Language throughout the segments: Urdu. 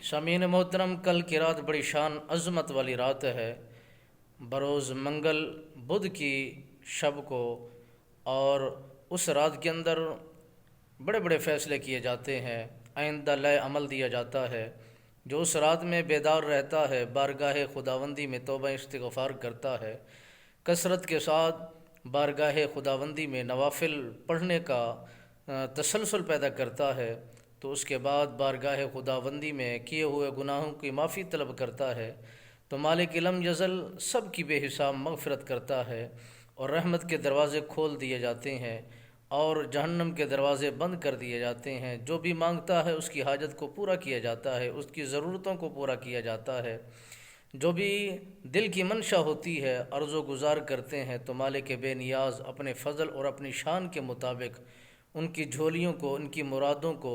سامعین محترم، کل کی رات بڑی شان عظمت والی رات ہے، بروز منگل بدھ کی شب کو، اور اس رات کے اندر بڑے بڑے فیصلے کیے جاتے ہیں، آئندہ لائے عمل دیا جاتا ہے۔ جو اس رات میں بیدار رہتا ہے، بارگاہ خداوندی میں توبہ استغفار کرتا ہے، کثرت کے ساتھ بارگاہ خداوندی میں نوافل پڑھنے کا تسلسل پیدا کرتا ہے، تو اس کے بعد بارگاہ خداوندی میں کیے ہوئے گناہوں کی معافی طلب کرتا ہے، تو مالک لم یزل سب کی بے حساب مغفرت کرتا ہے، اور رحمت کے دروازے کھول دیے جاتے ہیں اور جہنم کے دروازے بند کر دیے جاتے ہیں۔ جو بھی مانگتا ہے اس کی حاجت کو پورا کیا جاتا ہے، اس کی ضرورتوں کو پورا کیا جاتا ہے۔ جو بھی دل کی منشا ہوتی ہے، عرض و گزار کرتے ہیں، تو مالک بے نیاز اپنے فضل اور اپنی شان کے مطابق ان کی جھولیوں کو، ان کی مرادوں کو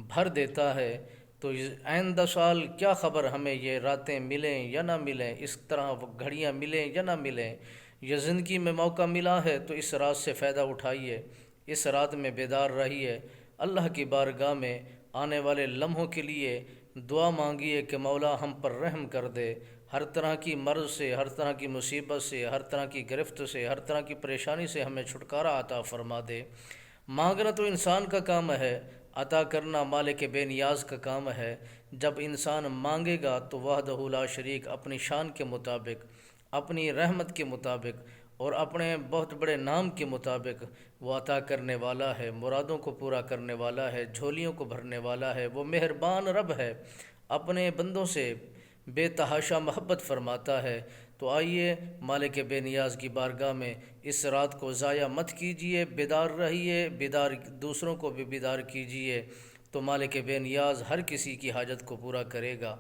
بھر دیتا ہے۔ تو آئندہ سال کیا خبر ہمیں یہ راتیں ملیں یا نہ ملیں، اس طرح گھڑیاں ملیں یا نہ ملیں، یہ زندگی میں موقع ملا ہے تو اس رات سے فائدہ اٹھائیے، اس رات میں بیدار رہیے، اللہ کی بارگاہ میں آنے والے لمحوں کے لیے دعا مانگیے کہ مولا ہم پر رحم کر دے، ہر طرح کی مرض سے، ہر طرح کی مصیبت سے، ہر طرح کی گرفت سے، ہر طرح کی پریشانی سے ہمیں چھٹکارا عطا فرما دے۔ مانگنا تو انسان کا کام ہے، عطا کرنا مالک بے نیاز کا کام ہے۔ جب انسان مانگے گا تو وحدہ لا شریک اپنی شان کے مطابق، اپنی رحمت کے مطابق اور اپنے بہت بڑے نام کے مطابق وہ عطا کرنے والا ہے، مرادوں کو پورا کرنے والا ہے، جھولیوں کو بھرنے والا ہے۔ وہ مہربان رب ہے، اپنے بندوں سے بے تحاشا محبت فرماتا ہے۔ تو آئیے مالک بے نیاز کی بارگاہ میں اس رات کو ضائع مت کیجیے، بیدار رہیے، بیدار دوسروں کو بھی بیدار کیجیے، تو مالک بے نیاز ہر کسی کی حاجت کو پورا کرے گا۔